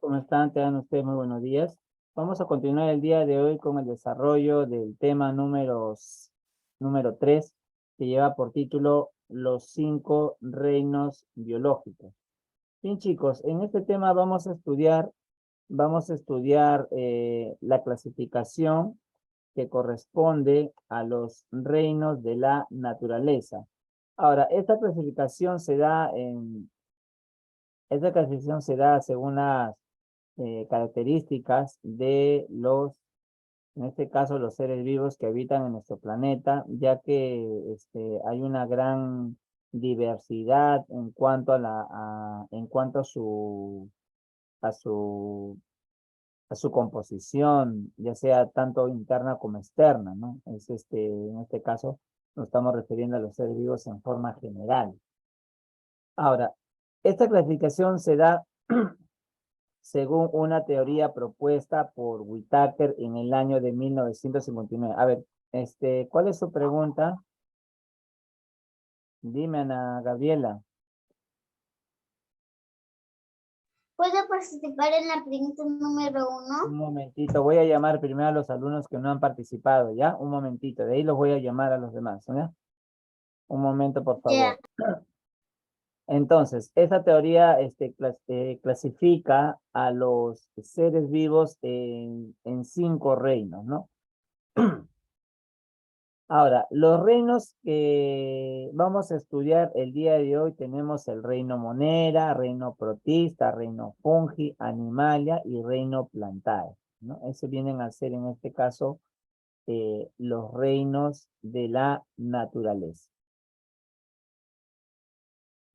¿Cómo están? Tengan ustedes muy buenos días. Vamos a continuar el día de hoy con el desarrollo del tema número 3, que lleva por título Los 5 reinos biológicos. Bien, chicos, en este tema vamos a estudiar la clasificación que corresponde a los reinos de la naturaleza. Ahora, esta clasificación se da según las características de en este caso, los seres vivos que habitan en nuestro planeta, ya que hay una gran diversidad en cuanto a su, a su composición, ya sea tanto interna como externa, ¿no? En este caso, nos estamos refiriendo a los seres vivos en forma general. Ahora, esta clasificación se da según una teoría propuesta por Whittaker en el año de 1959. A ver, ¿cuál es su pregunta? Dime, Ana Gabriela. ¿Puedo participar en la pregunta número 1? Un momentito, voy a llamar primero a los alumnos que no han participado, ¿ya? Un momentito, de ahí los voy a llamar a los demás, ¿ya? Un momento, por favor. Entonces, esa teoría clasifica a los seres vivos en 5 reinos, ¿no? Ahora, los reinos que vamos a estudiar el día de hoy tenemos el reino monera, reino protista, reino fungi, animalia y reino plantae, ¿no? Esos vienen a ser en este caso los reinos de la naturaleza.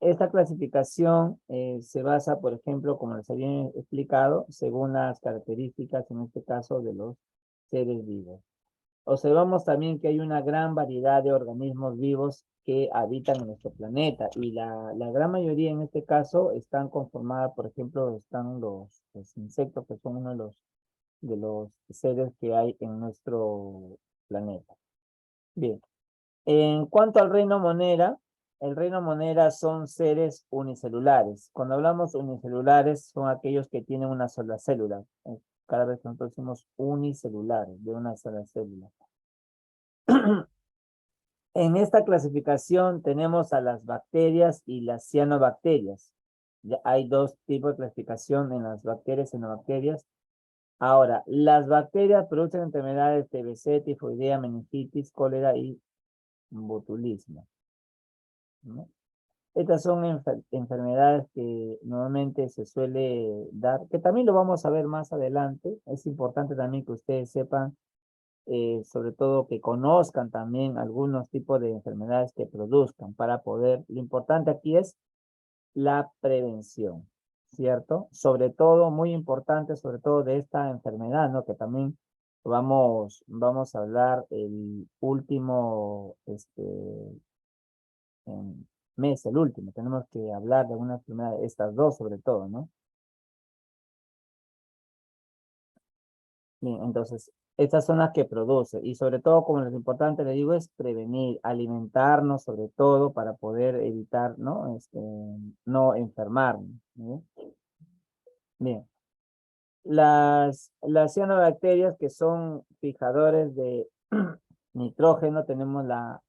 Esta clasificación se basa, por ejemplo, como les había explicado, según las características, en este caso, de los seres vivos. Observamos también que hay una gran variedad de organismos vivos que habitan en nuestro planeta y la gran mayoría en este caso están conformadas, por ejemplo, están los insectos que son uno de los seres que hay en nuestro planeta. Bien, en cuanto al reino monera, el reino monera son seres unicelulares. Cuando hablamos unicelulares son aquellos que tienen una sola célula. Cada vez que nosotros decimos unicelulares, de una sola célula. En esta clasificación tenemos a las bacterias y las cianobacterias. Ya hay 2 tipos de clasificación en las bacterias y cianobacterias. Ahora, las bacterias producen enfermedades TBC, tifoidea, meningitis, cólera y botulismo, ¿no? Estas son enfermedades que normalmente se suele dar, que también lo vamos a ver más adelante. Es importante también que ustedes sepan sobre todo que conozcan también algunos tipos de enfermedades que produzcan para poder, lo importante aquí es la prevención, ¿cierto? Sobre todo, muy importante, sobre todo de esta enfermedad, ¿no? Que también vamos a hablar el último, mes, el último, tenemos que hablar de una enfermedad, estas 2 sobre todo, ¿no? Bien, entonces, estas son las que produce y sobre todo, como lo importante le digo, es prevenir, alimentarnos sobre todo para poder evitar, ¿no? No enfermarnos, ¿no? Bien, las cianobacterias que son fijadores de nitrógeno, tenemos la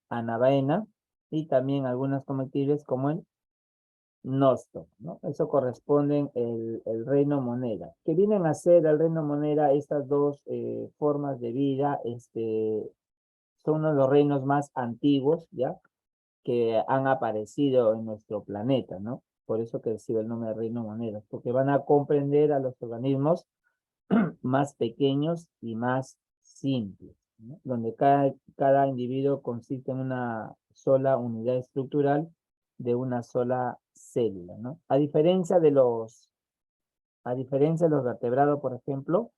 anabaena y también algunas comestibles como el nosto, ¿no? Eso corresponde el reino monera. ¿Qué vienen a ser el reino monera? Estas 2 formas de vida, son uno de los reinos más antiguos, ¿ya? Que han aparecido en nuestro planeta, ¿no? Por eso que recibe el nombre de reino monera, porque van a comprender a los organismos más pequeños y más simples, ¿no? Donde cada individuo consiste en una sola unidad estructural de una sola célula, ¿no? A diferencia de los vertebrados, por ejemplo,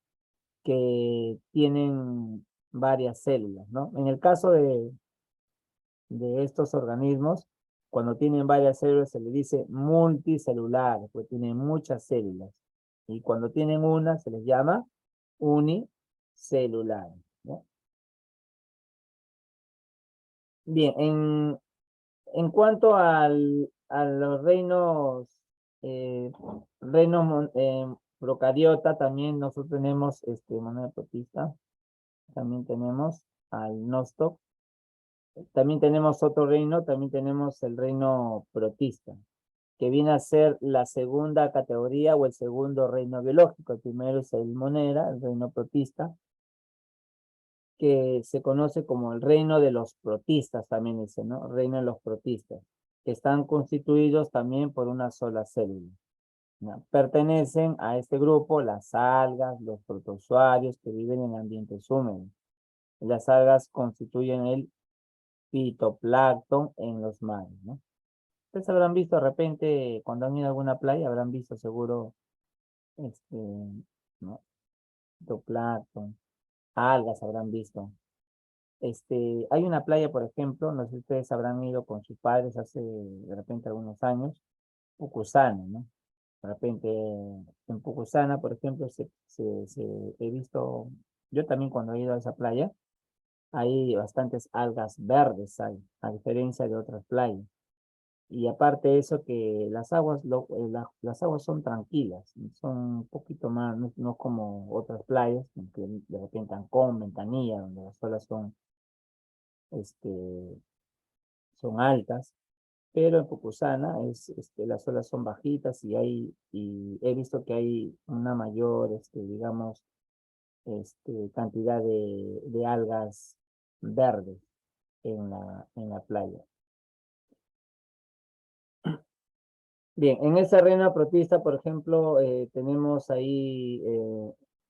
que tienen varias células, ¿no? En el caso de estos organismos, cuando tienen varias células se le dice multicelular, porque tienen muchas células. Y cuando tienen una se les llama unicelular, ¿no? Bien, en cuanto a los reinos reino procariota también nosotros tenemos moneda protista. También tenemos al Nostoc. También tenemos otro reino, también tenemos el reino protista, que viene a ser la segunda categoría o el segundo reino biológico. El primero es el monera, el reino protista, que se conoce como el reino de los protistas, también dice, ¿no? Reino de los protistas, que están constituidos también por una sola célula, ¿no? Pertenecen a este grupo las algas, los protozoarios que viven en ambientes húmedos. Las algas constituyen el fitoplancton en los mares, ¿no? Ustedes habrán visto de repente, cuando han ido a alguna playa, habrán visto seguro, ¿no? Fitoplancton, algas habrán visto. Hay una playa, por ejemplo, no sé si ustedes habrán ido con sus padres hace de repente algunos años, Pucusana, ¿no? De repente en Pucusana, por ejemplo, he visto, yo también cuando he ido a esa playa, hay bastantes algas verdes, a diferencia de otras playas. Y aparte de eso, que las aguas, las aguas son tranquilas, son un poquito más, no como otras playas, que de repente Ancón, Ventanilla, donde las olas este, son altas, pero en Pucusana las olas son bajitas y he visto que hay una mayor, digamos, cantidad de algas verdes en la playa. Bien, en esa reina protista, por ejemplo, tenemos ahí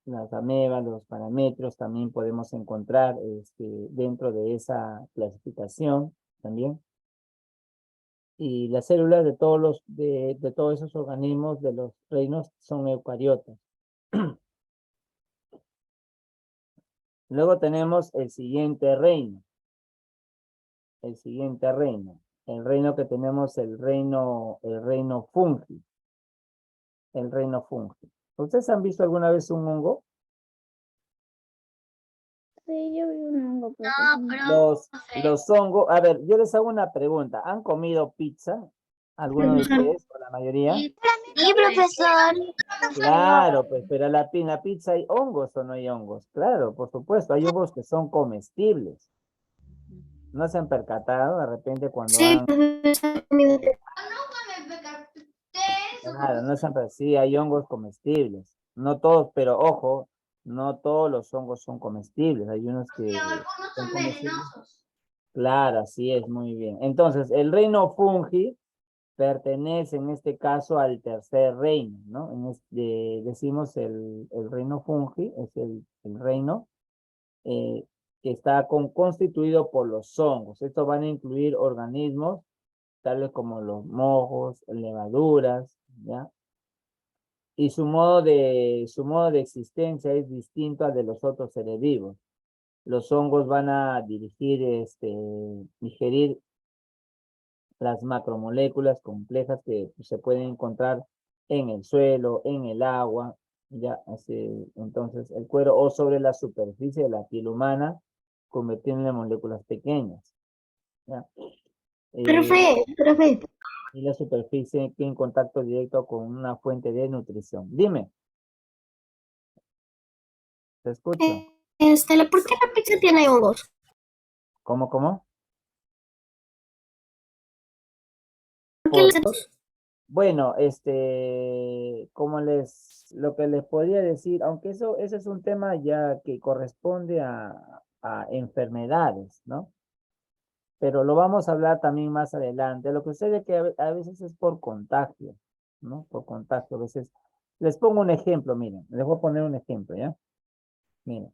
las amebas, los parametros, también podemos encontrar dentro de esa clasificación también. Y las células de de todos esos organismos de los reinos son eucariotas. Luego tenemos el siguiente reino. El siguiente reino. El reino que tenemos, el reino fungi. El reino fungi. ¿Ustedes han visto alguna vez un hongo? Sí, yo vi un hongo, pero Los hongos, a ver, yo les hago una pregunta. ¿Han comido pizza? ¿Alguno de ustedes o la mayoría? sí, profesor. Claro, pues, pero en la pizza hay hongos o no hay hongos. Claro, por supuesto, hay hongos que son comestibles. ¿No se han percatado de repente cuando Sí, han... profesor. Claro, no se han percatado. Sí, hay hongos comestibles. No todos, pero ojo, no todos los hongos son comestibles. Hay unos que son comestibles. Claro, así es, muy bien. Entonces, el reino fungi pertenece en este caso al tercer reino, ¿no? Decimos el reino fungi, es el reino eh, que está constituido por los hongos. Estos van a incluir organismos tales como los mojos, levaduras, ¿ya? Y su modo de existencia es distinto al de los otros seres vivos. Los hongos van a digerir las macromoléculas complejas que se pueden encontrar en el suelo, en el agua, ya, entonces el cuero o sobre la superficie de la piel humana, convirtiéndolo en moléculas pequeñas, ya. Profe, Y la superficie que en contacto directo con una fuente de nutrición. Dime, te escucho. ¿por qué la pizza tiene hongos? ¿Cómo? ¿Por qué Por, les hongos? bueno, lo que les podría decir, aunque ese es un tema ya que corresponde a enfermedades, ¿no? Pero lo vamos a hablar también más adelante. Lo que sucede es que a veces es por contagio, ¿no? Por contagio. A veces, les pongo un ejemplo, miren, les voy a poner un ejemplo, ¿ya? Miren,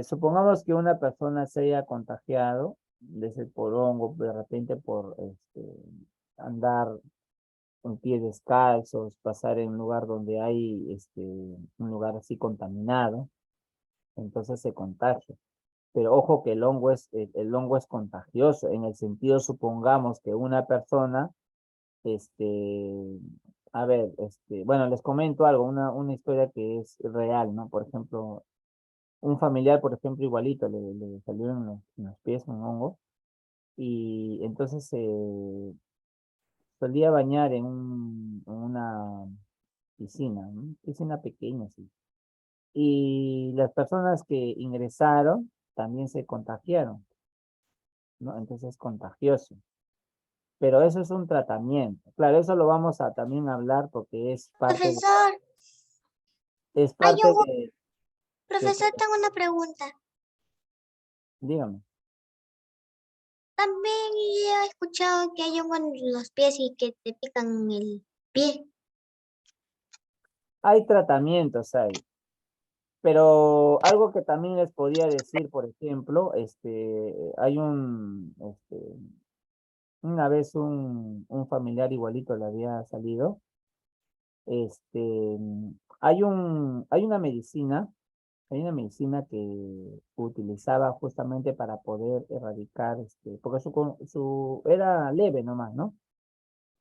supongamos que una persona se haya contagiado, de por hongo, de repente por andar con pies descalzos, pasar en un lugar donde hay un lugar así contaminado, entonces se contagia. Pero ojo que el hongo es contagioso, en el sentido, supongamos que una persona, a ver, bueno, les comento algo, una historia que es real, ¿no? Por ejemplo, un familiar, por ejemplo, igualito, le salió en los pies un hongo, y entonces solía bañar en una piscina, ¿no? Piscina pequeña, sí. Y las personas que ingresaron también se contagiaron, ¿no? Entonces es contagioso. Pero eso es un tratamiento. Claro, eso lo vamos a también hablar porque Profesor, es hay parte un, de profesor, tengo una pregunta. dígame. También he escuchado que hay hongo en los pies y que te pican el pie. Hay tratamientos ahí. Pero algo que también les podía decir, por ejemplo, hay una vez un familiar igualito le había salido, hay una medicina que utilizaba justamente para poder erradicar, porque era leve nomás, ¿no?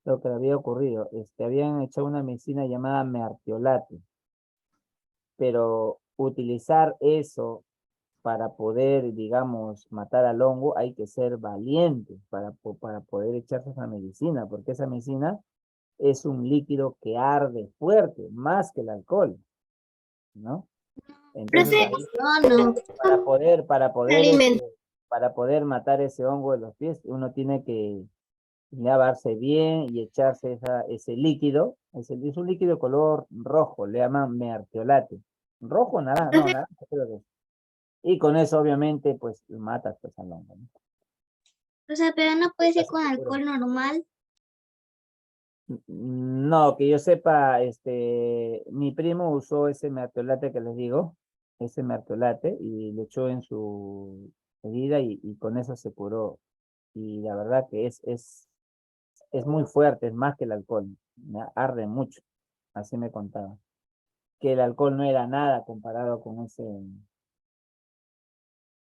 Lo que le había ocurrido, habían hecho una medicina llamada mertiolate, pero utilizar eso para poder, digamos, matar al hongo, hay que ser valiente para poder echarse esa medicina, porque esa medicina es un líquido que arde fuerte, más que el alcohol, ¿no? Entonces Profe, ahí, no. para poder matar ese hongo de los pies, uno tiene que lavarse bien y echarse ese líquido, es un líquido de color rojo, le llaman mertiolate. Rojo, naranja, no, Profe, naranja, creo que es. Y con eso, obviamente, pues matas pues, al hongo, ¿no? o sea, pero no puede ser Así con que, pero, alcohol normal. no, que yo sepa, mi primo usó ese mertiolate que les digo, ese mertiolate, y le echó en su herida y con eso se curó. Y la verdad que es muy fuerte, es más que el alcohol, ¿ya? Arde mucho, así me contaba. Que el alcohol no era nada comparado con ese,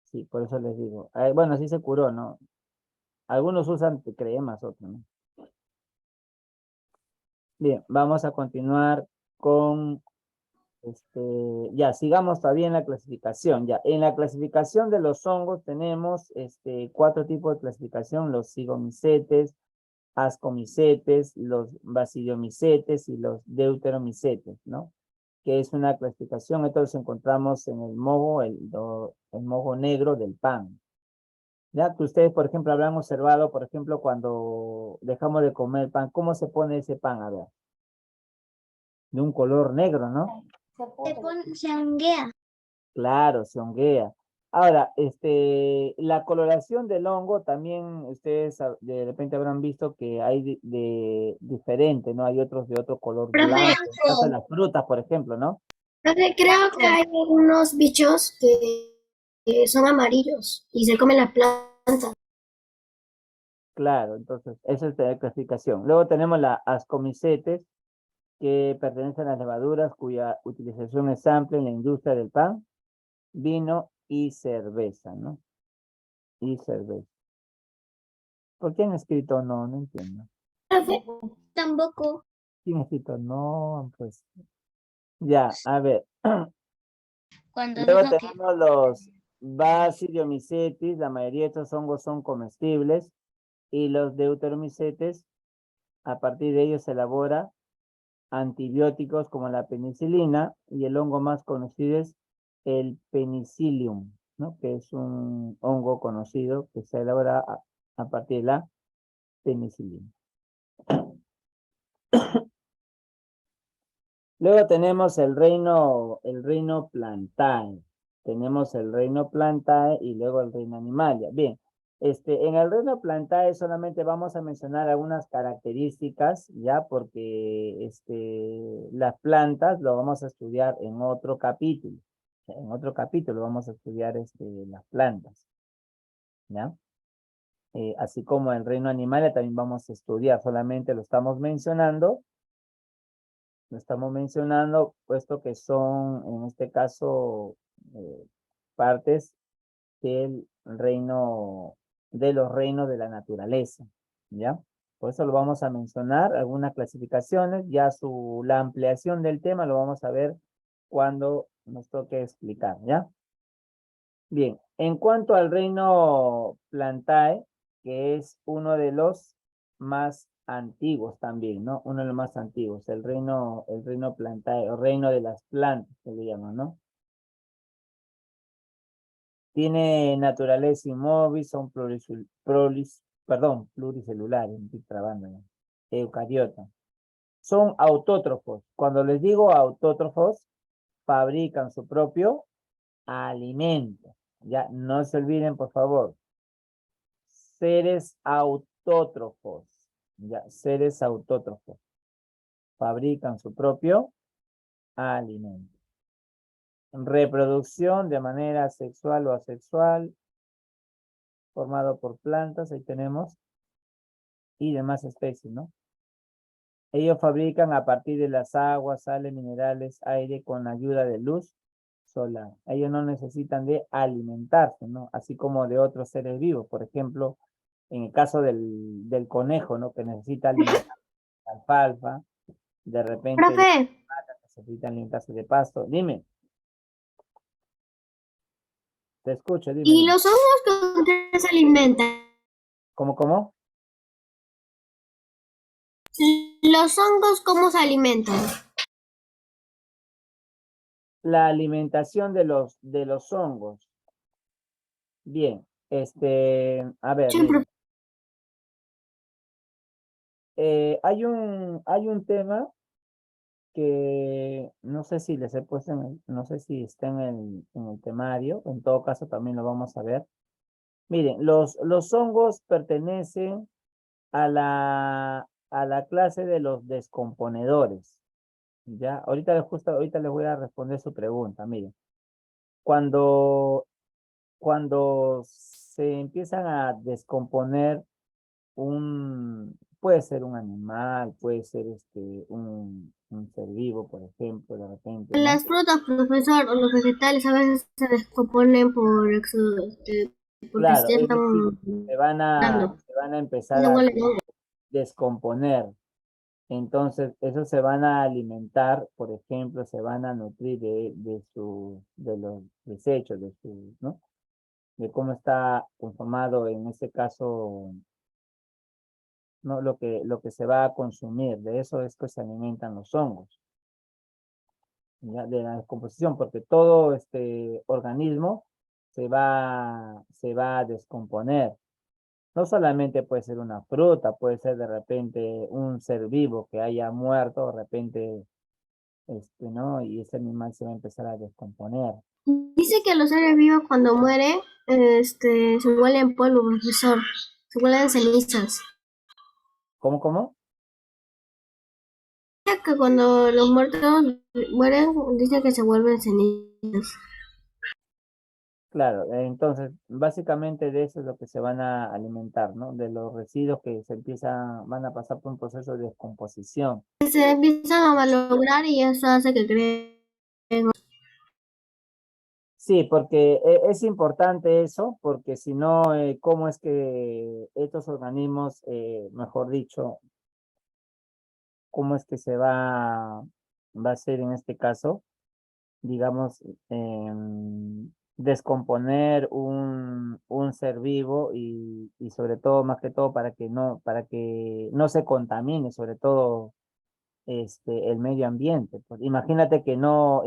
sí, por eso les digo. Bueno, sí se curó, ¿no? Algunos usan cremas, otros, ¿no? Bien, vamos a continuar con, ya, sigamos todavía en la clasificación, ya. En la clasificación de los hongos tenemos, cuatro tipos de clasificación, los cigomicetes, ascomicetes, los basidiomicetes y los deuteromicetes, ¿no? Que es una clasificación, esto los encontramos en el moho, el moho negro del pan. Ya que ustedes, por ejemplo, habrán observado, por ejemplo, cuando dejamos de comer pan, ¿cómo se pone ese pan? A ver, de un color negro, ¿no? Se honguea. Claro, se honguea. Ahora, la coloración del hongo también ustedes de repente habrán visto que hay de diferente, ¿no? Hay otros de otro color Profe, blanco, en el caso de las frutas, por ejemplo, ¿no? profe, creo que hay unos bichos que son amarillos y se comen las plantas. Claro, entonces, esa es la clasificación. Luego tenemos la ascomicetes, que pertenecen a las levaduras cuya utilización es amplia en la industria del pan, vino y cerveza, ¿no? Y cerveza. ¿Por qué han escrito no? No entiendo. Profe, tampoco. ¿Quién ha escrito no? Pues ya, a ver. Cuando Luego dijo que tenemos los Basidiomycetes, la mayoría de estos hongos son comestibles, y los Deuteromicetes, a partir de ellos se elabora antibióticos como la penicilina, y el hongo más conocido es el penicillium, ¿no? Que es un hongo conocido que se elabora a partir de la penicilina. Luego tenemos el reino Plantae. Tenemos el reino Plantae y luego el reino Animalia. Bien, en el reino Plantae solamente vamos a mencionar algunas características, ya, porque las plantas lo vamos a estudiar en otro capítulo. En otro capítulo vamos a estudiar las plantas, ¿ya? Así como el reino Animalia también vamos a estudiar, solamente lo estamos mencionando, puesto que son, en este caso, partes del reino, de los reinos de la naturaleza, ¿ya? Por eso lo vamos a mencionar, algunas clasificaciones, ya la ampliación del tema lo vamos a ver cuando nos toque explicar, ¿ya? Bien, en cuanto al reino Plantae, que es uno de los más antiguos también, ¿no? Uno de los más antiguos, el reino plantae, el reino de las plantas, se le llama, ¿no? Tiene naturaleza inmóvil, son pluricelulares, estoy trabando, ¿no? Eucariota. Son autótrofos. Cuando les digo autótrofos, fabrican su propio alimento. Ya, no se olviden, por favor. Seres autótrofos. Ya, seres autótrofos. Fabrican su propio alimento. Reproducción de manera sexual o asexual, formado por plantas, ahí tenemos, y demás especies, ¿no? Ellos fabrican a partir de las aguas, sales, minerales, aire, con ayuda de luz solar. Ellos no necesitan de alimentarse, ¿no? Así como de otros seres vivos. Por ejemplo, en el caso del conejo, ¿no? Que necesita alimentar alfalfa, de repente de Profe, vaca que necesita alimentarse de pasto. Dime, te escucho, dime, ¿y dime. los hongos con qué se alimentan? ¿Cómo? ¿Los hongos cómo se alimentan? La alimentación de los hongos. Bien, a ver, Siempre. mire. Hay un tema que no sé si les he puesto no sé si está en el temario, en todo caso también lo vamos a ver. Miren, los hongos pertenecen a la clase de los descomponedores. Ya, ahorita les voy a responder su pregunta. Miren, cuando, cuando se empiezan a descomponer puede ser un animal, puede ser un ser vivo, por ejemplo, de repente, ¿no? Las frutas, profesor, o los vegetales a veces se descomponen por éxodo, porque Claro, ya es están decir, dando. se van a empezar Se a huele hongo. descomponer. Entonces, esos se van a alimentar, por ejemplo, se van a nutrir de los desechos, ¿no? De cómo está conformado, en este caso, ¿no? Lo que se va a consumir, de eso es que se alimentan los hongos, ¿ya? De la descomposición, porque todo este organismo se va a descomponer. No solamente puede ser una fruta, puede ser de repente un ser vivo que haya muerto, de repente, ¿no? Y ese animal se va a empezar a descomponer. Dice que los seres vivos cuando mueren, se vuelven polvo, profesor. Se vuelven cenizas. ¿Cómo? Dice que cuando los muertos mueren, dice que se vuelven cenizas. Claro, entonces, básicamente de eso es lo que se van a alimentar, ¿no? De los residuos que van a pasar por un proceso de descomposición. Se empiezan a malograr y eso hace que creen. Sí, porque es importante eso, porque si no, ¿cómo es que estos organismos, mejor dicho, cómo es que va a ser en este caso, digamos, descomponer un ser vivo y sobre todo, más que todo, para que no se contamine, sobre todo el medio ambiente. Pues imagínate que no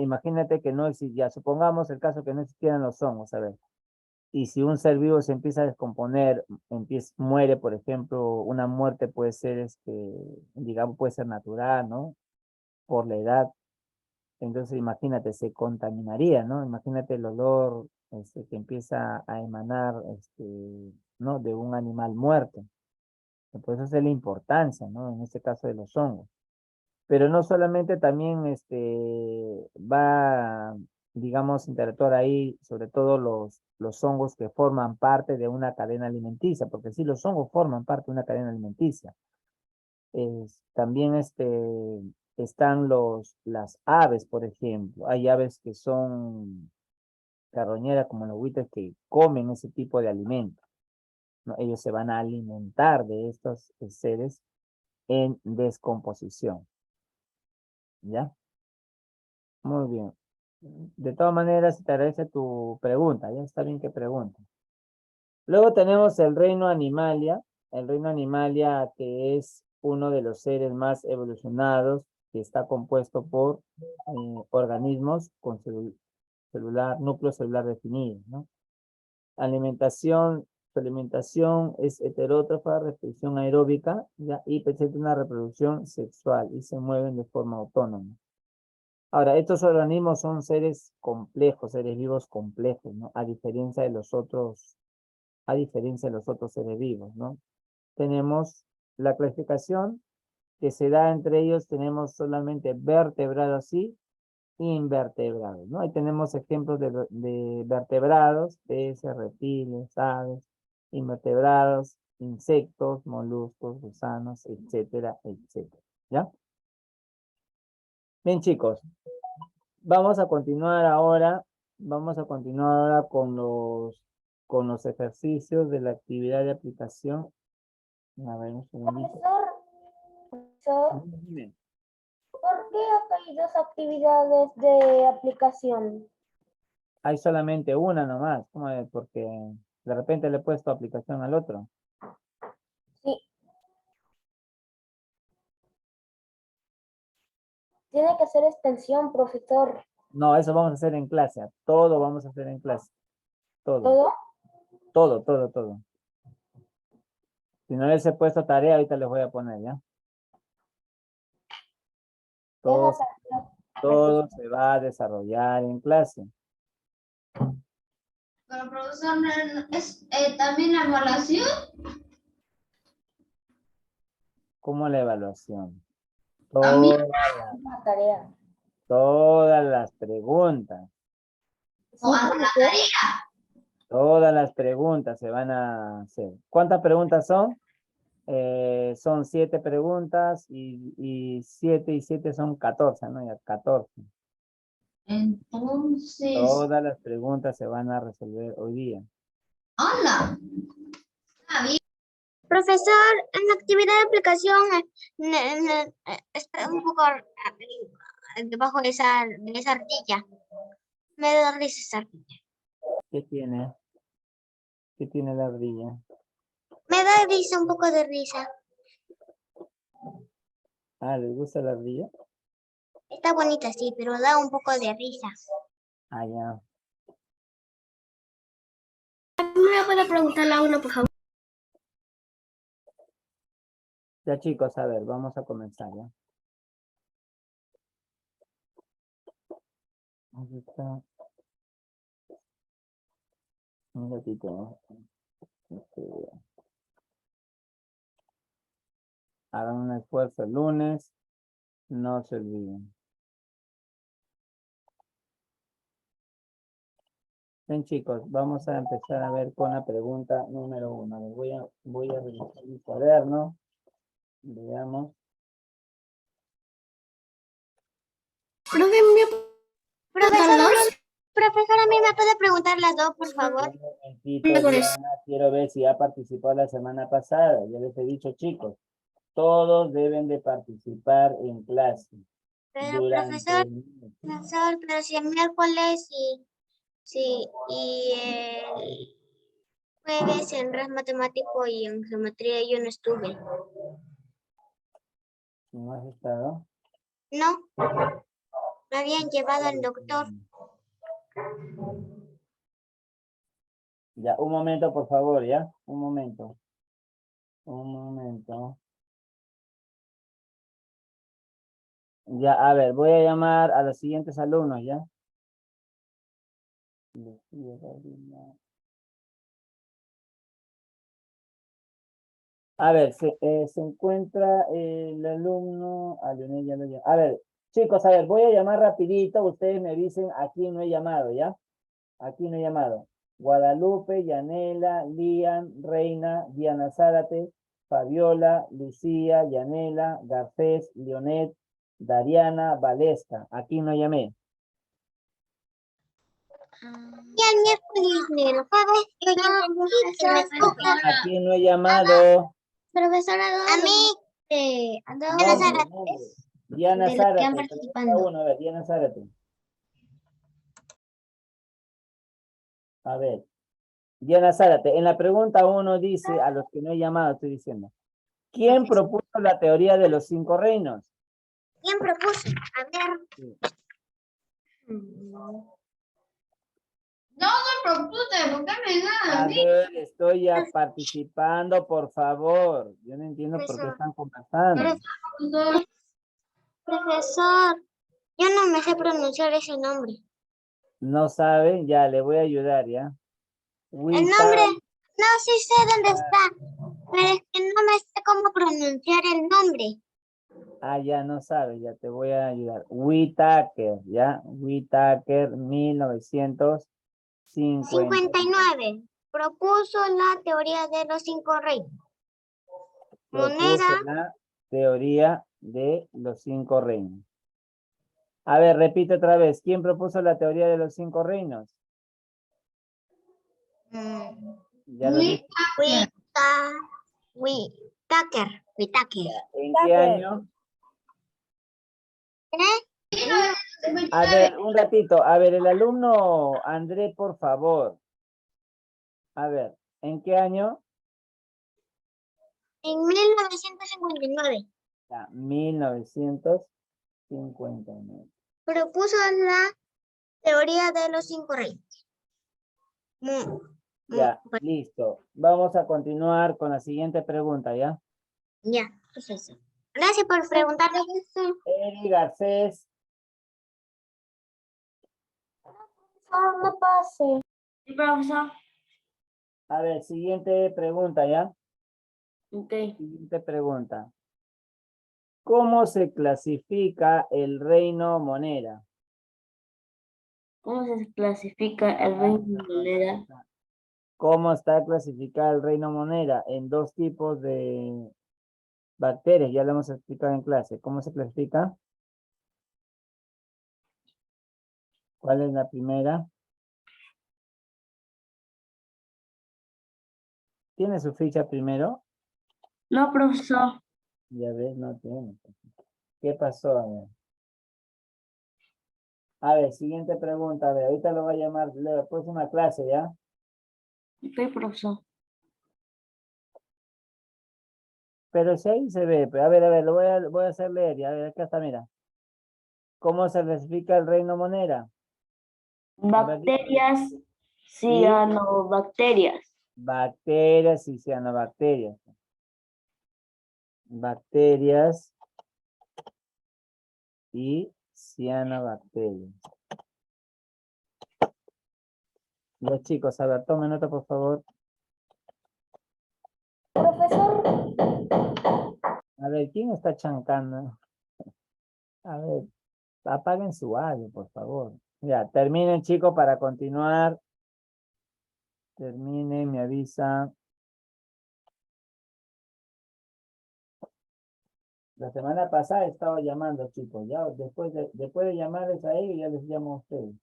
existía, supongamos el caso que no existieran los hongos, a ver, y si un ser vivo se empieza a descomponer, muere, por ejemplo, una muerte puede ser, digamos, puede ser natural, ¿no? Por la edad. Entonces, imagínate, se contaminaría, ¿no? Imagínate el olor, que empieza a emanar, ¿no? De un animal muerto. Por eso es la importancia, ¿no? En este caso de los hongos. Pero no solamente también va, digamos, a interactuar ahí, sobre todo los hongos que forman parte de una cadena alimenticia, porque sí, los hongos forman parte de una cadena alimenticia. También están las aves, por ejemplo. Hay aves que son carroñeras, como los buitres, que comen ese tipo de alimento, ¿no? Ellos se van a alimentar de estos seres en descomposición, ¿ya? Muy bien. De todas maneras, te agradece tu pregunta, ya está bien que pregunta. Luego tenemos el reino animalia que es uno de los seres más evolucionados que está compuesto por organismos con núcleo celular definido, ¿no? Alimentación, su alimentación es heterótrofa, reproducción aeróbica, ¿ya? Y presenta una reproducción sexual y se mueven de forma autónoma. Ahora, estos organismos son seres complejos, seres vivos complejos, ¿no? A diferencia de los otros seres vivos, ¿no? Tenemos la clasificación que se da entre ellos, tenemos solamente vertebrados y invertebrados, ¿no? Ahí tenemos ejemplos de vertebrados, peces, reptiles, aves, invertebrados, insectos, moluscos, gusanos, etcétera, etcétera, ¿ya? Bien, chicos, vamos a continuar ahora con los ejercicios de la actividad de aplicación. A ver, un segundito. Profesor, Dime. ¿por qué acá hay dos actividades de aplicación? Hay solamente una nomás, ¿cómo es? Porque de repente le he puesto aplicación al otro. Sí. Tiene que hacer extensión, profesor. No, eso vamos a hacer en clase. Todo vamos a hacer en clase. Todo, ¿Todo? todo, todo, todo. Si no les he puesto tarea, ahorita les voy a poner, ¿ya? Todo, Deja todo se va a desarrollar en clase. Pero profesor, ¿es también la evaluación? ¿Cómo la evaluación? También. la tarea. Todas las preguntas. O hasta la tarea. Todas las preguntas se van a hacer. ¿Cuántas preguntas son? Son 7 preguntas y 7 y 7 son 14, ¿no? Ya 14. Entonces, Todas las preguntas se van a resolver hoy día. hola. Profesor, en la actividad de aplicación está un poco debajo de esa ardilla. Me da risa esa ardilla. ¿Qué tiene? ¿Qué tiene la ardilla? Me da risa, un poco de risa. Ah, ¿les gusta la ardilla? Está bonita, sí, pero da un poco de risa. Ah, ya. ¿Me puede preguntar la una, por favor? Ya, chicos, a ver, vamos a comenzar, ¿ya? Aquí está. Un ratito, ¿no? Hagan un esfuerzo el lunes. No se olviden. Bien, chicos, vamos a empezar a ver con la pregunta número 1. Voy a revisar mi cuaderno. Veamos. Profesor, a mí me puede preguntar las dos, por favor. Un momentito, Diana, quiero ver si ha participado la semana pasada. Ya les he dicho, chicos, todos deben de participar en clase. Pero Durante profesor, pero si el miércoles y el jueves en RAS matemático y en geometría yo no estuve. ¿No has estado? No, me habían llevado al doctor. Ya, un momento, por favor, ¿ya? Un momento. Un momento. Ya, a ver, voy a llamar a los siguientes alumnos, ¿ya? A ver, se encuentra el alumno, a Leonel ya lo llamé. A ver, chicos, a ver, voy a llamar rapidito, ustedes me dicen a quién no he llamado, ¿ya? ¿A quién no he llamado? Guadalupe, Yanela, Lian, Reina, Diana Zárate, Fabiola, Lucía, Yanela, Garcés, Leonet, Dariana, Valesca. ¿A quién no llamé? Y el miércoles y el jueves yo ¿A quién no he llamado? Profesora, a mí, Nombre. Diana de los que Zárate. han Pregunta participando. uno, a ver, Diana Zárate. A ver. Diana Zárate, en la pregunta 1 dice, a los que no he llamado, estoy diciendo, ¿Quién propuso la teoría de los 5 reinos? ¿Quién propuso? A ver. Sí. No propuse, ¿por qué me dan a A mí? ver, estoy ya participando, por favor. Yo no entiendo por qué Profesor. están conversando. Profesor, Profesor, yo no me sé pronunciar ese nombre. No saben, ya le voy a ayudar, ¿ya? El Wita- nombre, no, sí sé dónde está, pero es que no me sé cómo pronunciar el nombre. Ah, ya no sabes, ya te voy a ayudar. Whitaker, ¿ya? Whitaker, 1950. 59. Propuso la teoría de los 5 reinos. Propuso Moneda, la teoría de los 5 reinos. A ver, repite otra vez. ¿Quién propuso la teoría de los 5 reinos? Ya lo dije. Whitaker. ¿En qué año? A ver, un ratito. A ver, el alumno André, por favor. A ver, ¿en qué año? En 1959. Ya, 1959. Propuso la teoría de los 5 reinos. Ya, listo. Vamos a continuar con la siguiente pregunta, ¿ya? Ya, profesor. Gracias por preguntarme. Eri Garcés. No pase. Sí, profesor. A ver, siguiente pregunta, ¿ya? Ok. Siguiente pregunta. ¿Cómo se clasifica el reino Monera? ¿Cómo se clasifica el reino de moneda? ¿Cómo está clasificado el reino Monera? En 2 tipos de bacterias, ya lo hemos explicado en clase. ¿Cómo se clasifica? ¿Cuál es la primera? ¿Tiene su ficha primero? No, profesor. Ya ves, no tiene. ¿Qué pasó? A ver, siguiente pregunta. A ver, ahorita lo va a llamar la próxima clase, ¿ya? Ok, profesor. Pero si ahí se ve, a ver, lo voy a hacer leer, ya, a ver, acá está, mira. ¿Cómo se clasifica el reino Monera? Bacterias, cianobacterias. Bacterias y cianobacterias. Bacterias y cianobacterias. Los chicos, a ver, tomen nota, por favor. Profesor, A ver, ¿quién está chancando? A ver, apaguen su audio, por favor. Ya, terminen, chicos, para continuar. Terminen, me avisa. La semana pasada estaba llamando, chicos. Ya, después de llamarles a ellos, ya les llamo a ustedes.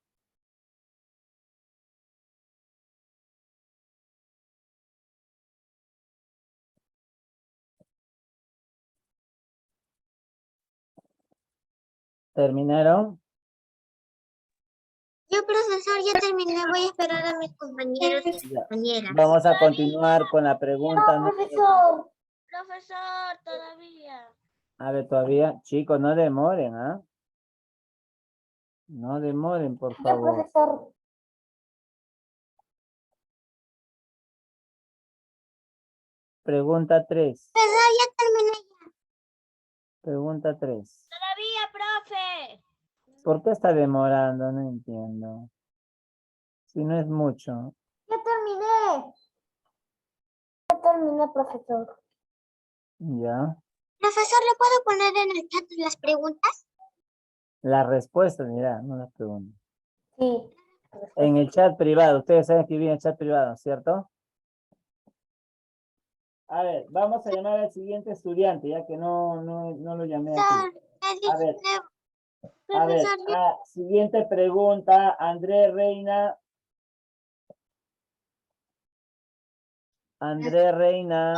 ¿Terminaron? Yo, profesor, ya terminé. Voy a esperar a mis compañeros y Ya. compañeras. Vamos a continuar con la pregunta. profesor. Profesor, todavía. A ver, todavía, chicos, no demoren, ¿ah? No demoren, por Ya, favor. profesor. Pregunta 3. Profesor, ya terminé. Pregunta 3. Todavía, profe. ¿Por qué está demorando? No entiendo. Si no es mucho. Ya terminé. Ya terminé, profesor. Ya. Profesor, ¿le puedo poner en el chat las preguntas? La respuesta, mira, no las pregunto. Sí. En el chat privado. Ustedes saben escribir en el chat privado, ¿cierto? A ver, vamos a llamar al siguiente estudiante, ya que no lo llamé aquí. A ver, Profesor, siguiente pregunta, André Reina. André Reina.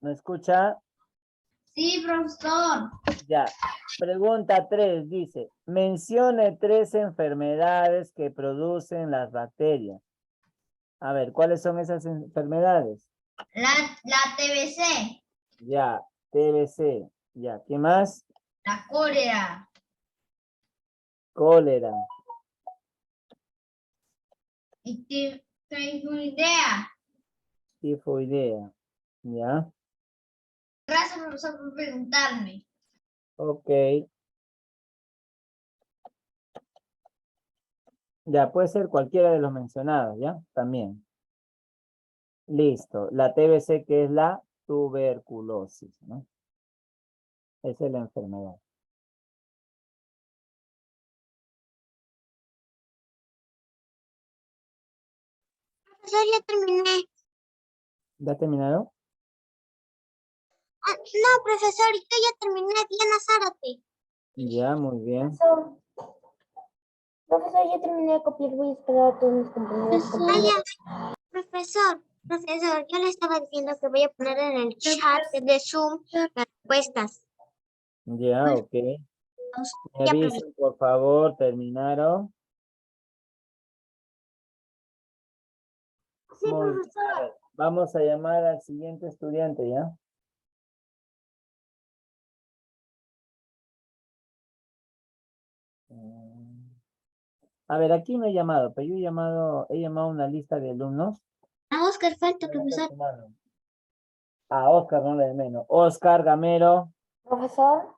¿Me escucha? Sí, profesor. Ya. Pregunta 3 dice, mencione 3 enfermedades que producen las bacterias. A ver, ¿cuáles son esas enfermedades? La TBC. Ya, TBC. Ya, ¿qué más? La cólera. Cólera. Y tifoidea. Tifoidea. Ya, Gracias, profesor, por preguntarme. ok. Ya, puede ser cualquiera de los mencionados, ¿ya? También. Listo. La TBC, que es la tuberculosis, ¿no? Esa es la enfermedad. Profesor, ya terminé. ¿Ya terminaron? No, profesor, yo ya terminé. Diana Zárate. Ya, muy bien. Profesor, ya terminé de copiar, voy a esperar a todos mis compañeros. Profesor, yo le estaba diciendo que voy a poner en el chat de Zoom las respuestas. Ya, ok. Me Ya, avisan, por favor, terminaron. Sí, Muy bien. profesor. A ver, vamos a llamar al siguiente estudiante, ¿ya? A ver, aquí no he llamado, pero yo he llamado a una lista de alumnos. A Oscar falta, Levanta profesor. tu mano. A Oscar, no le de menos. Oscar Gamero. Profesor,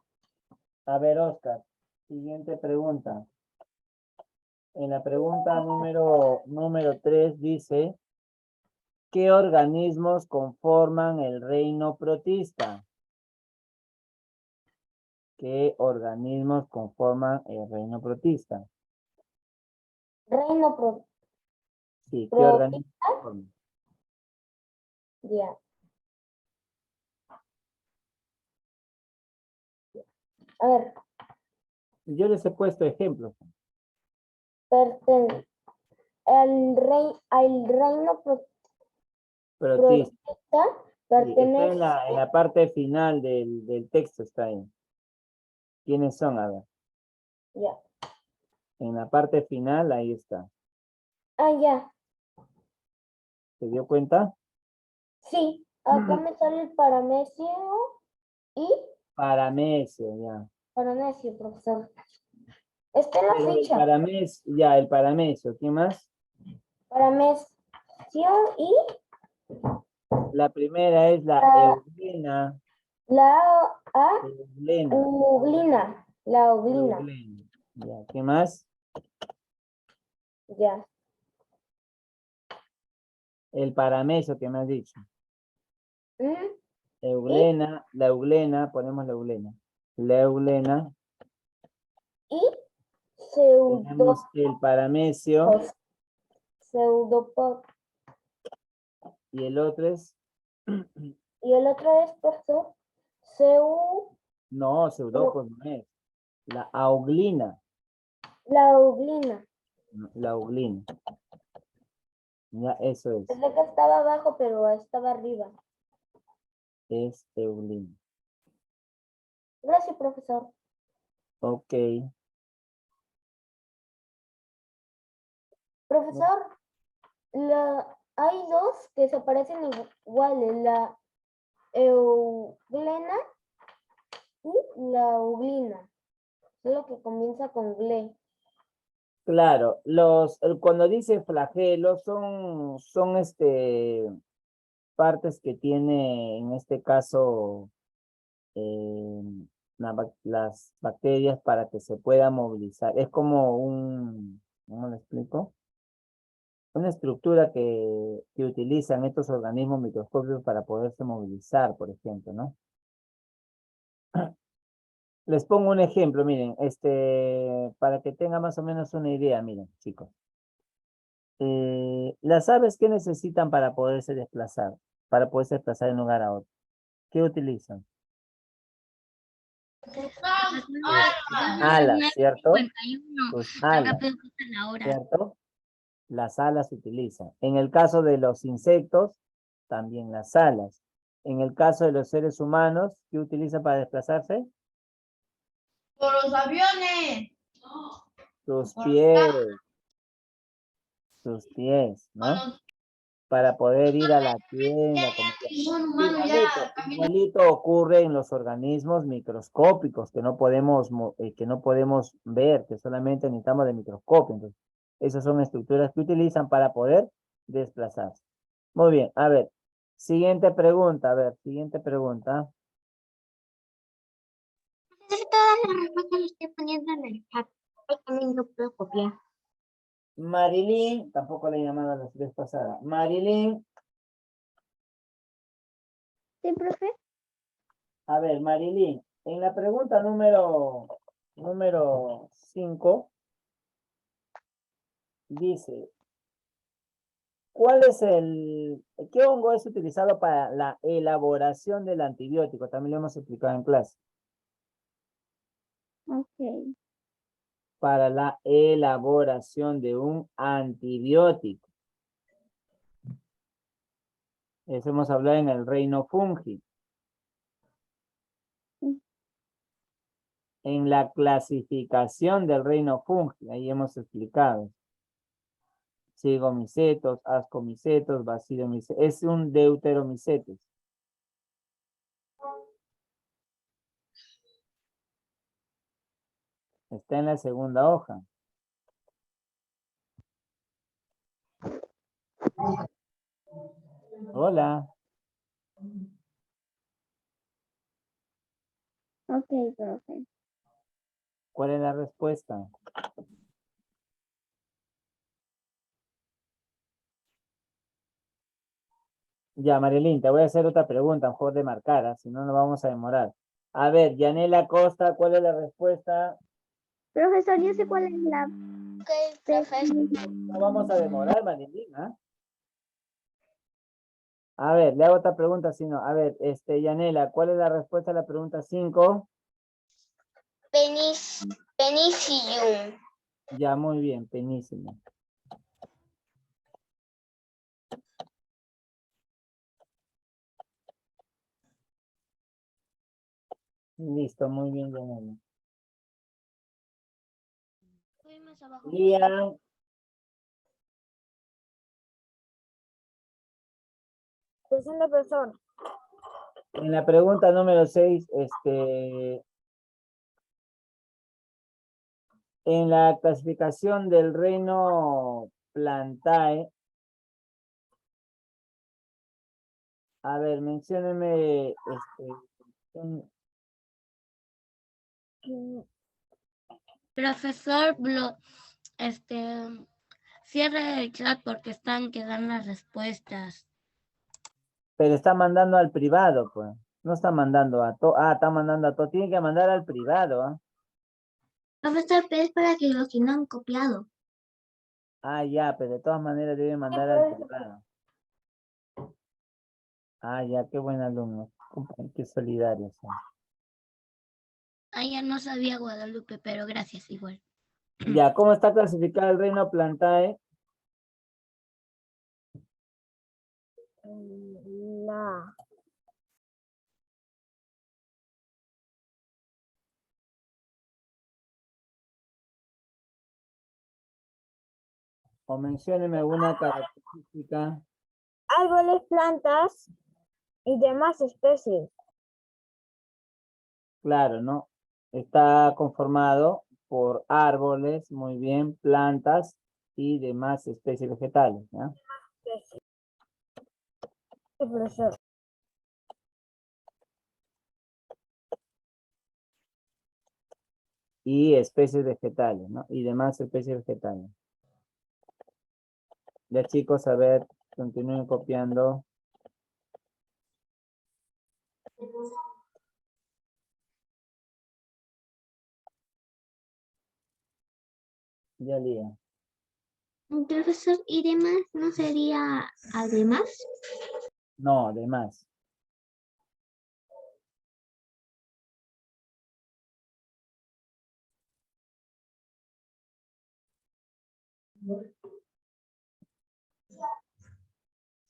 A ver, Oscar. Siguiente pregunta. En la pregunta número 3 dice, ¿qué organismos conforman el reino protista? ¿Qué organismos conforman el reino protista? reino pro, Sí, ¿qué pro- organismos conforman? ya. A ver, Yo les he puesto ejemplos. al reino Protista. protista Sí, está pertenece, en la parte final del texto, está ahí. ¿Quiénes son? A ver. ya. En la parte final, ahí está. Ah, ya. ¿Se dio cuenta? Sí, acá me sale el paramecio y Paramecio, ya. paramecio, profesor. Está en la Pero el ficha. paramecio, ya, el paramecio. ¿Qué más? Paramecio y La primera es la Ah. euglena. la Euglena. uglina. La uglina. Euglena. Ya, ¿qué más? Ya. El paramecio que me has dicho. Mm, Euglena, la euglena, ponemos la euglena. La euglena. Y pseudo, Tenemos el paramecio pseudopod. y el otro es, Y el otro es, profesor, no, pseudopod no es. La auglina. la uglina. La auglina. Ya, eso Pensé que estaba abajo, pero estaba arriba. es euglina. Gracias, profesor. Ok. Profesor, hay dos que se parecen iguales, la euglena y la uglina. Solo que comienza con gle. Claro, cuando dice flagelos son partes que tiene, en este caso, eh, las bacterias para que se pueda movilizar. Es como ¿cómo lo explico? Una estructura que utilizan estos organismos microscópicos para poderse movilizar, por ejemplo, ¿no? Les pongo un ejemplo, miren, para que tengan más o menos una idea, miren, chicos. Las aves, ¿qué necesitan para poderse desplazar? Para poderse desplazar de un lugar a otro. ¿Qué utilizan? Alas, ¿cierto? Sus alas, ¿cierto? Las alas se utilizan. En el caso de los insectos, también las alas. En el caso de los seres humanos, ¿qué utilizan para desplazarse? Por los aviones. Sus Por pies. Sus pies, ¿no? para poder ir a la tienda. Ningún humano ya camina. Igualito ocurre en los organismos microscópicos que no podemos ver, que solamente necesitamos de microscopio. Entonces, esas son estructuras que utilizan para poder desplazarse. Muy bien, a ver, siguiente pregunta, Profesor, todas las respuestas las estoy poniendo en el chat. Ay, también no puedo copiar. Marilyn, tampoco le he llamado la vez pasada. Marilyn, Sí, profe. a ver, Marilyn, en la pregunta número 5, dice, ¿qué hongo es utilizado para la elaboración del antibiótico? También lo hemos explicado en clase. Ok. Para la elaboración de un antibiótico. Eso hemos hablado en el reino fungi. En la clasificación del reino fungi, ahí hemos explicado. Cigomicetos, ascomicetos, basilomicetos. Es un deuteromicetos. Está en la segunda hoja. Hola. Ok, profe. ¿Cuál es la respuesta? Ya, Marilyn, te voy a hacer otra pregunta, mejor de marcar, si no nos vamos a demorar. A ver, Yanela Costa, ¿cuál es la respuesta? Profesor, yo sé cuál es la... Ok, profesor. No vamos a demorar, Marilyn, ¿ah? A ver, le hago otra pregunta, si no. A ver, Yanela, ¿cuál es la respuesta a la pregunta 5? Penicillium. Ya, muy bien, penísimo. Listo, muy bien, Yanela. Voy más abajo. Lian, Presente, profesor. en la pregunta número 6, en la clasificación del reino Plantae, a ver, mencióneme, Profesor, cierre el chat porque están quedando las respuestas. pero está mandando al privado, pues. No está mandando a todo. Ah, está mandando a todo. Tiene que mandar al privado, ¿ah? Profesor, pero es para que los que no han copiado. Ah, ya, pero de todas maneras debe mandar al privado. Ah, ya, qué buen alumno. Qué solidarios son. Ah, ya no sabía Guadalupe, pero gracias igual. Ya, ¿cómo está clasificado el reino Plantae? La... O mencióneme alguna característica. Árboles, plantas y demás especies. Claro, ¿no? Está conformado por árboles, muy bien, plantas y demás especies vegetales, ¿ya? Sí, profesor. Y especies vegetales, ¿no? Y demás especies vegetales. Ya, chicos, a ver, continúen copiando. Ya, Lía. Profesor, ¿y demás no sería además? No, demás.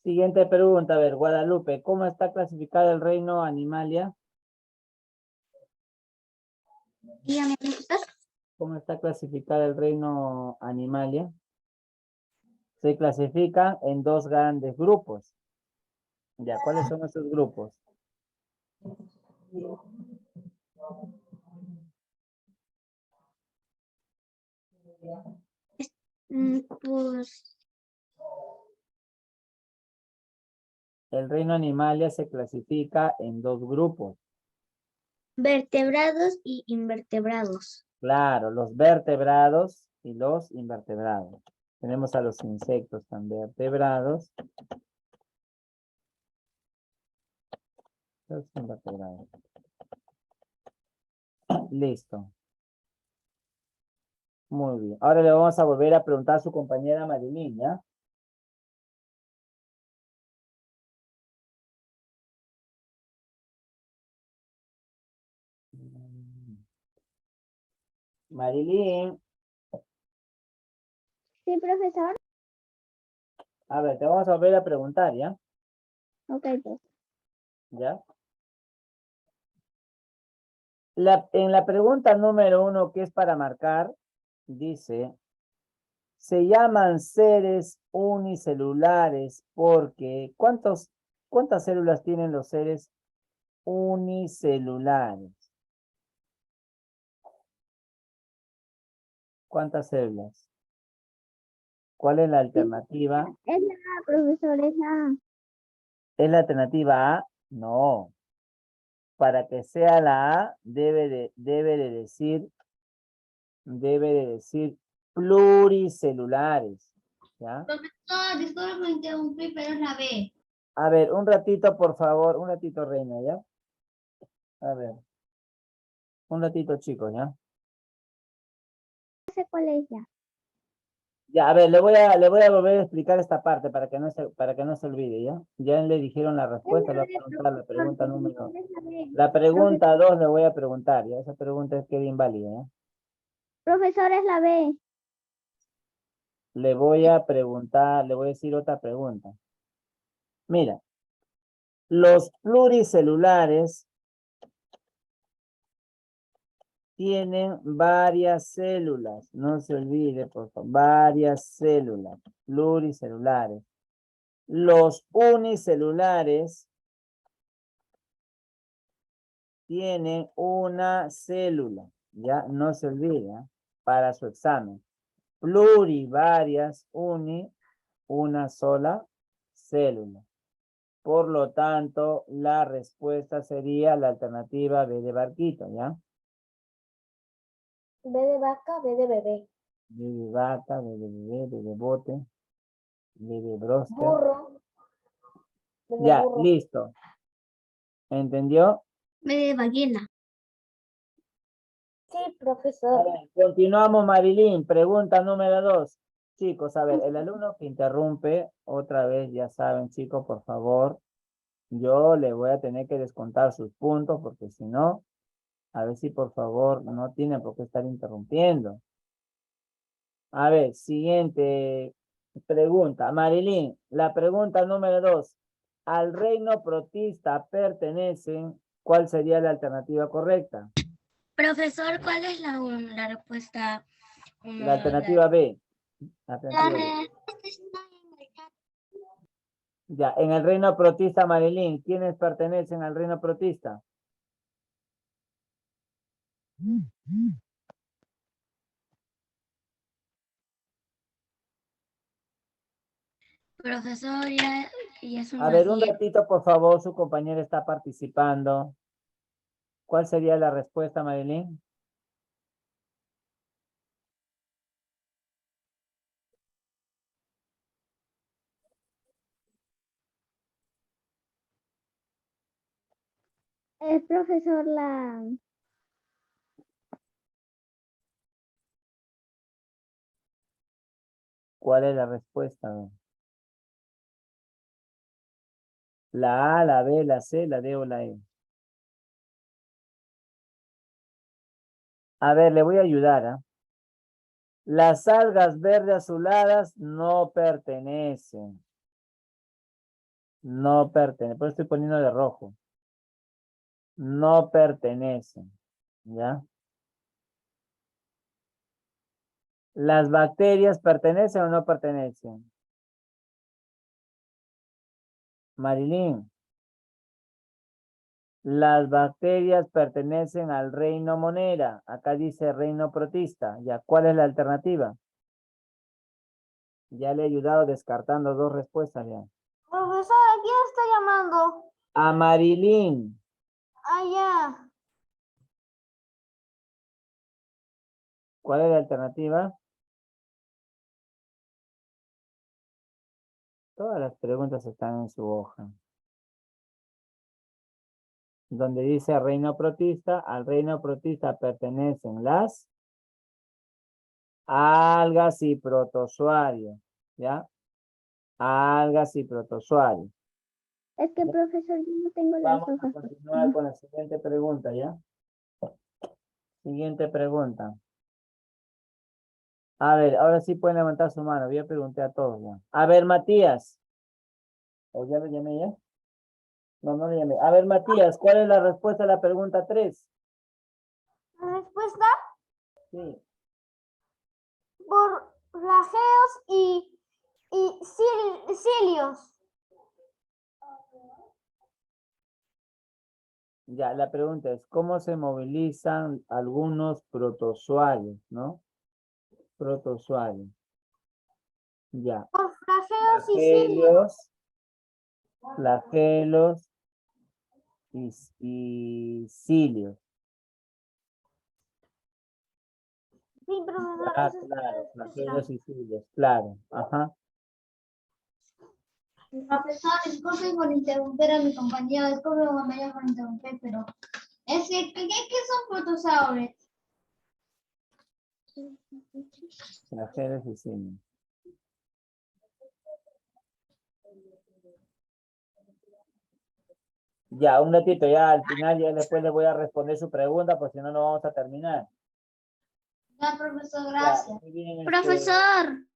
Siguiente pregunta, a ver, Guadalupe, ¿cómo está clasificado el reino Animalia? Dígame, profesor. ¿Cómo está clasificado el reino Animalia? Se clasifican en dos grandes grupos. Ya, ¿cuáles son esos grupos? Pues El reino Animalia se clasifica en dos grupos. vertebrados y invertebrados. Claro, los vertebrados y los invertebrados. Tenemos a los insectos tan vertebrados. Los invertebrados. Listo. Muy bien. Ahora le vamos a volver a preguntar a su compañera Marilyn, ¿ya? Marilyn, Sí, profesor. a ver, te vamos a volver a preguntar, ¿ya? Ok, pues. ¿Ya? En la pregunta número 1, que es para marcar, dice, se llaman seres unicelulares porque, ¿cuántas células tienen los seres unicelulares? ¿Cuántas células? ¿Cuál es la alternativa? Es la A, profesor, es la A. ¿Es la alternativa A? No. Para que sea la A, debe de decir pluricelulares. ¿Ya? Profesor, disculpe por interrumpir, pero es la B. A ver, un ratito, por favor. Un ratito, Reina, ¿ya? A ver. Un ratito, chicos, ¿ya? No sé cuál es ya. Ya, a ver, le voy a volver a explicar esta parte para que no se olvide, ¿ya? Ya le dijeron la respuesta, le voy a preguntar la pregunta número. Es la B. La pregunta 2 le voy a preguntar, ¿ya? Esa pregunta queda inválida, ¿ya? Profesor, es la B. Le voy a preguntar, le voy a decir otra pregunta. Mira, los pluricelulares tienen varias células, no se olvide, por favor, varias células pluricelulares. Los unicelulares tienen una célula, ya no se olvide, ¿eh? Para su examen. Plurivarias, una sola célula. Por lo tanto, la respuesta sería la alternativa B de barquito, ¿ya? B de vaca, B de bebé. B de vaca, B de bebé, B de bote, B de bróster. Burro. B de Ya, burro. listo. ¿Entendió? B de ballena. Sí, A profesor. ver, continuamos, Marilyn. Pregunta número 2. Chicos, a ver, el alumno que interrumpe, otra vez, ya saben, chicos, por favor, yo le voy a tener que descontar sus puntos, porque si no, a ver si por favor no tienen por qué estar interrumpiendo. A ver, siguiente pregunta. Marilyn, la pregunta número 2. Al reino protista pertenecen, ¿cuál sería la alternativa correcta? Profesor, ¿cuál es la respuesta? La alternativa B. La La alternativa B. respuesta está en el chat. Ya, en el reino protista, Marilyn, ¿quiénes pertenecen al reino protista? Profesor, ya son A las ver, un 10. ratito, por favor, su compañera está participando. ¿Cuál sería la respuesta, Marilyn? Es profesor la... ¿Cuál es la respuesta? ¿La A, la B, la C, la D o la E? A ver, le voy a ayudar, ¿ah? Las algas verde azuladas no pertenecen. No pertenecen. Por eso estoy poniendo de rojo. No pertenecen. ¿Ya? ¿Las bacterias pertenecen o no pertenecen? Marilyn. Las bacterias pertenecen al reino Monera. Acá dice reino protista. Ya, ¿cuál es la alternativa? Ya le he ayudado descartando 2 respuestas ya. Profesor, ¿a quién está llamando? A Marilyn. Ah, ya. ¿Cuál es la alternativa? Todas las preguntas están en su hoja. Donde dice reino protista, al reino protista pertenecen las algas y protozoarios, ¿ya? Algas y protozoarios. Es que, profesor, yo no tengo las Vamos a hojas. continuar con la siguiente pregunta, ¿ya? Siguiente pregunta. A ver, ahora sí pueden levantar su mano. Yo pregunté a todos ya. A ver, Matías. ¿O ya lo llamé ya? No, no lo llamé. A ver, Matías, ¿cuál es la respuesta a la pregunta 3? La respuesta Sí. por flagelos y cilios. Ya, la pregunta es, ¿cómo se movilizan algunos protozoarios, no? Protozoarios. Ya. Por flagelos y cilios. Flagelos y cilios. Sí, profesor. Ah, esa es la claro, respuesta. flagelos y cilios, claro. Ajá. Profesor, disculpe por interrumpir a mi compañero, disculpe compañero por interrumpir, pero es que, ¿qué son protozoarios? Flagelos y cilios. Ya, un ratito, ya al final, ya después le voy a responder su pregunta, porque si no, no vamos a terminar. Ya, profesor, Ya, gracias. muy bien, Profesor,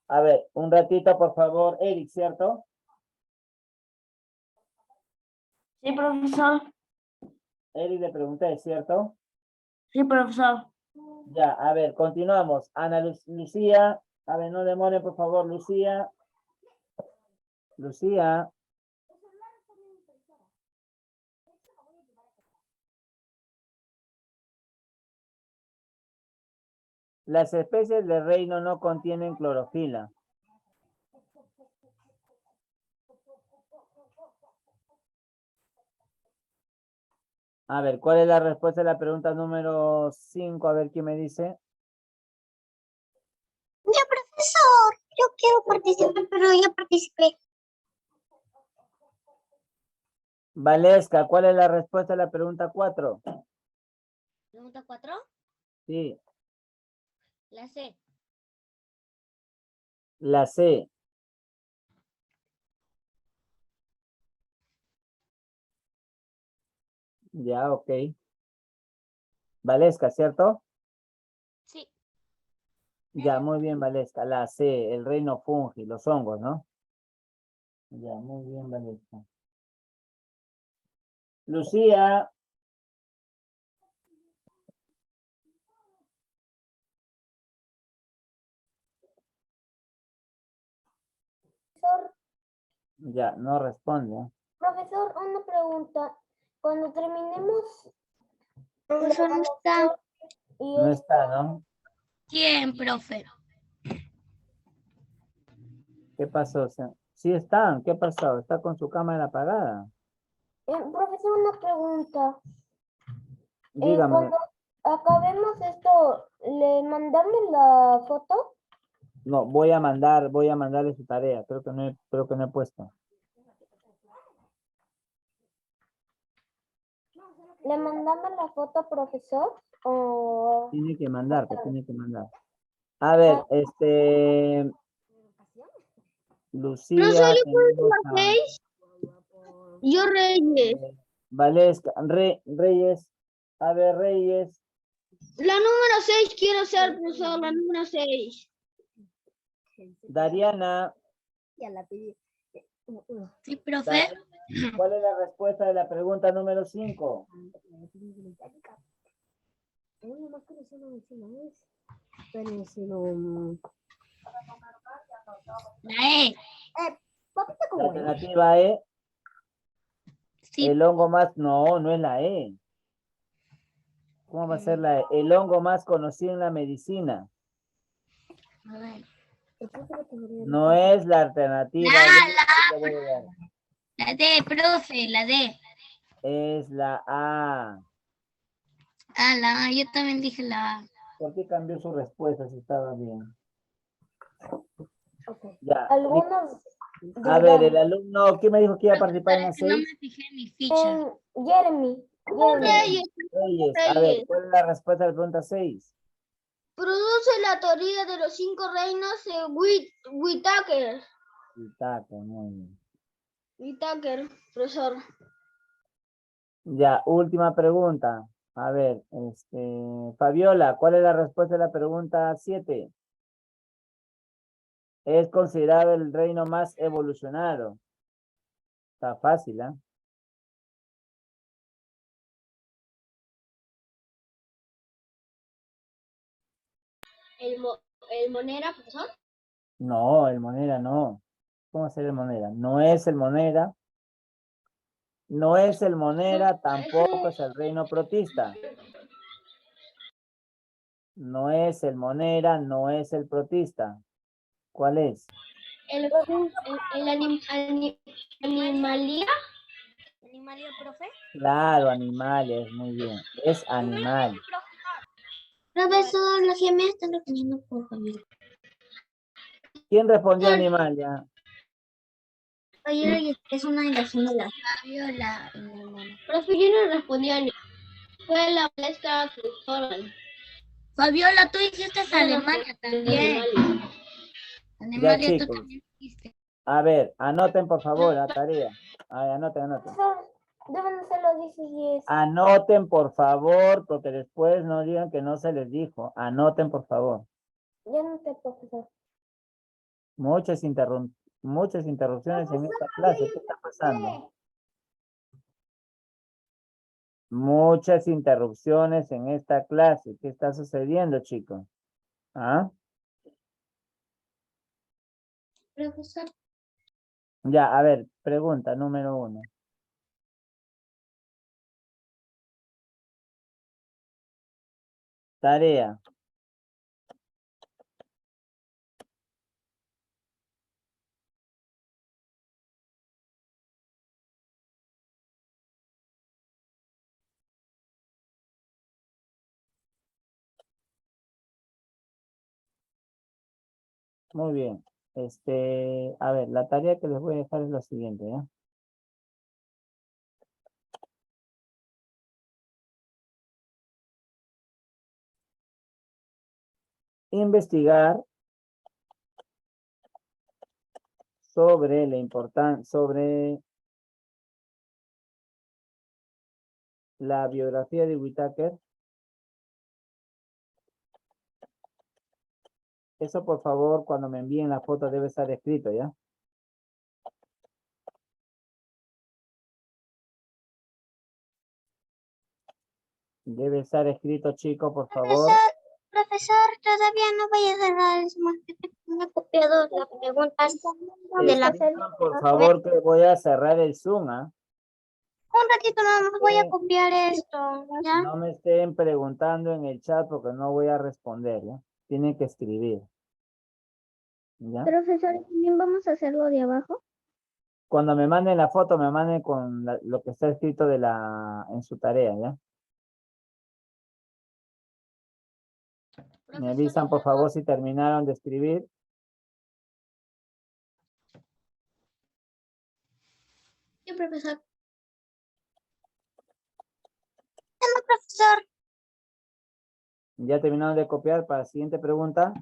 a ver, un ratito, por favor, Eric, ¿cierto? Sí, profesor. Eric le pregunté, ¿cierto? Sí, profesor. Ya, a ver, continuamos. Ana Lucía, a ver, no demore, por favor, Lucía. Lucía. Las especies del reino no contienen clorofila. A ver, ¿cuál es la respuesta a la pregunta número 5? A ver, ¿quién me dice? ya, profesor, yo quiero participar, pero ya participé. Valesca, ¿cuál es la respuesta a la pregunta 4? Pregunta 4, Sí, la C. la C. Ya, ok. Valesca, ¿cierto? Sí. Ya, muy bien, Valesca. La C, el reino fungi, los hongos, ¿no? Ya, muy bien, Valesca. Lucía. Profesor, Ya, no responde. profesor, una pregunta. Cuando terminemos Profesor, no está. y No está, ¿no? ¿Quién, profe? ¿Qué pasó? Sí están, ¿qué pasó? Está con su cámara apagada. profesor, una pregunta. Dígame. Cuando acabemos esto, ¿le mandamos la foto? No, voy a mandarle su tarea. Creo que no he puesto. ¿Le mandamos la foto, profesor? O... Tiene que mandar. A ver, Lucía, tenemos a Yo Reyes. Valesca, Reyes. A ver, Reyes. La número 6 quiero ser, profesor, la número 6. Dariana. Sí, profe. ¿Cuál es la respuesta de la pregunta número 5? La E. La alternativa E. Sí. El hongo más, no es la E. ¿Cómo va a ser la E? El hongo más conocido en la medicina. A ver. No es la alternativa. La, Le voy a dar. la D, profe, la D. Es la A. Ah, la A, yo también dije la A. ¿Por qué cambió su respuesta si estaba bien? Ok. Ya. Algunos A ver, el dirán, alumno, ¿quién me dijo que iba a participar en la Es que no 6? me fijé en mi ficha. Jeremy, Reyes, Reyes. A ver, ¿cuál es la respuesta de la pregunta 6? produce la teoría de los 5 reinos de Whittaker. Muy bien. Whittaker, profesor. Ya, última pregunta. A ver, Fabiola, ¿cuál es la respuesta de la pregunta 7? Es considerado el reino más evolucionado. Está fácil, ¿ah? El Monera, profesor. No, el Monera no. ¿Cómo ser el Monera? No es el Monera. No es el Monera, tampoco es el reino protista. No es el Monera, no es el protista. ¿Cuál es? Animalia. ¿Animalia, profe? Claro, animales, muy bien. Es animal. Profesor, la gemela está respondiendo por Fabiola. ¿Quién respondió animalia? Fabiola es una de las gemelas. Fabiola, mi hermana. Profe, yo no respondí a ni. Fue la maestra Cristóbal. Fabiola, tú dijiste Alemania también. Ya, Alemania tú chicos. también dijiste. A ver, anoten por favor la tarea. Ay, anoten. deben ser los 10. Anoten por favor, porque después no digan que no se les dijo. Anoten por favor. Ya no sé, profesor. Muchas interrupciones en esta clase. ¿Qué está pasando? Muchas interrupciones en esta clase. ¿Qué está sucediendo, chicos? ¿Ah? Profesor. Ya, a ver, pregunta número 1. Tarea. Muy bien. A ver, la tarea que les voy a dejar es la siguiente, ¿ya? Investigar sobre sobre la biografía de Whittaker. Eso, por favor, cuando me envíen la foto debe estar escrito, ¿ya? Debe estar escrito, chico, por favor. Profesor, todavía no voy a cerrar el Smart. Me he copiado las preguntas de la... Escriban, por favor, que voy a cerrar el Zoom, ¿ah? Un ratito nada más voy a copiar esto, ¿ya? No me estén preguntando en el chat porque no voy a responder, ¿ya? Tienen que escribir. ¿Ya? Profesor, ¿también vamos a hacerlo de abajo? Cuando me manden la foto, me manden con lo que está escrito en su tarea, ¿ya? Me avisan, por favor, si terminaron de escribir. Sí, profesor. No, profesor. ¿Ya terminaron de copiar para la siguiente pregunta?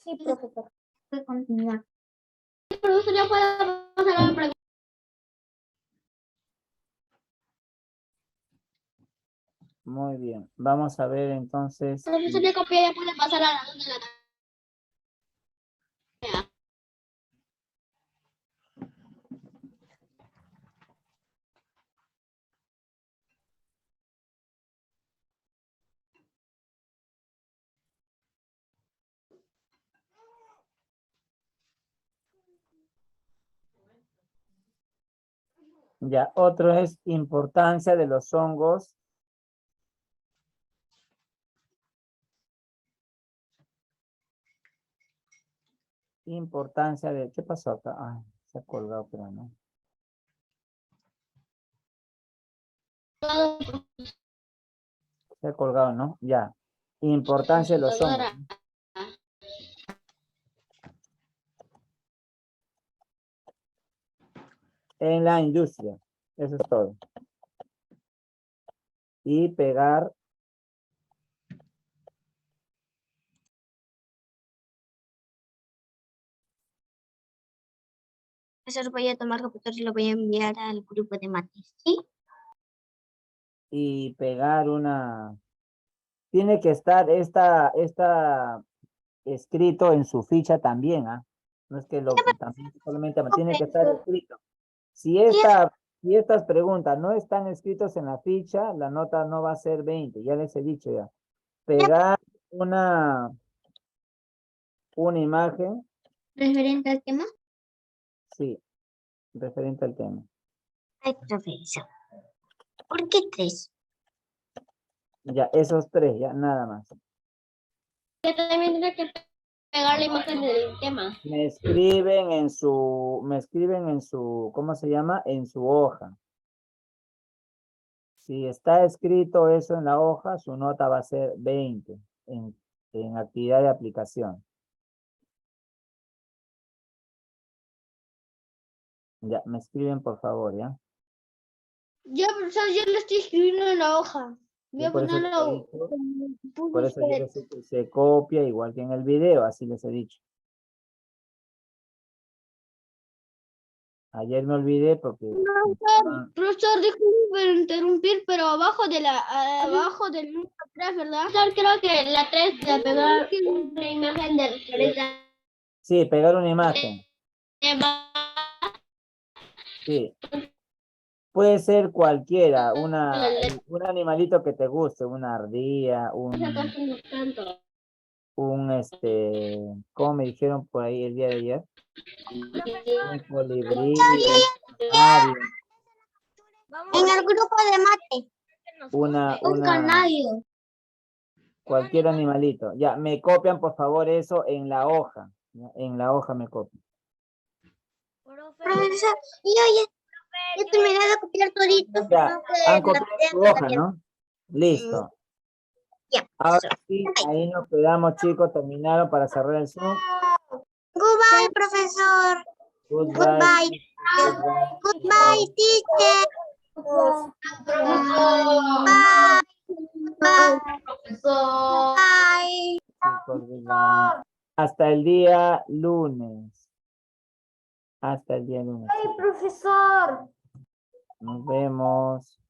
Sí, profesor. Voy a continuar. Profesor, ya puedo pasar a la pregunta. Muy bien. Vamos a ver entonces. Profesor, ya copié, ya puede pasar a la segunda de la tarea. Ya, otro es importancia de los hongos. Importancia de... ¿Qué pasó acá? Ah, se ha colgado, pero no. Se ha colgado, ¿no? Ya. Importancia de los hongos. En la industria. Eso es todo. Y pegar. Eso lo voy a tomar captura y lo voy a enviar al grupo de mates, ¿sí? Y pegar una... Tiene que estar esta escrito en su ficha también, ¿ah? No es que lo también solamente tiene que estar escrito. Si estas preguntas no están escritas en la ficha, la nota no va a ser 20, ya les he dicho ya. Pegar una imagen, ¿Referente al tema? sí, referente al tema. Ay, profesor. ¿Por qué 3? Ya, esos 3, ya, nada más. Yo también tengo que pegar la imagen del tema. Me escriben en su, ¿cómo se llama? En su hoja. Si está escrito eso en la hoja, su nota va a ser 20 en actividad de aplicación. Ya, me escriben por favor, ¿ya? Ya, profesor, yo lo estoy escribiendo en la hoja. Voy Sí, a por eso ponerlo te he dicho, como por eso yo les he dicho que se copia igual que en el video, así les he dicho. Ayer me olvidé porque... Profesor, disculpe interrumpir, pero abajo del número 3, ¿verdad? Profesor, creo que la 3 de pegar una imagen de referencia Sí, pegar una imagen. tema. Sí. Puede ser cualquiera, un animalito que te guste, una ardilla, ¿cómo me dijeron por ahí el día de ayer? Un colibrí, un canario, En el grupo de mate. Un canario. cualquier animalito. Ya, me copian por favor eso en la hoja. ¿Ya? En la hoja me copian. Profesor, yo terminé de copiar todito. Ya, han copiado su hoja, ¿no? Listo. Ya. Ahora sí, ahí nos quedamos, chicos. Terminaron para cerrar el Zoom. Goodbye, profesor. Goodbye. Goodbye, teacher. Bye. Bye. Chicos, goodbye. Hasta el día lunes. Hasta el día lunes. Ay, profesor. Nos vemos.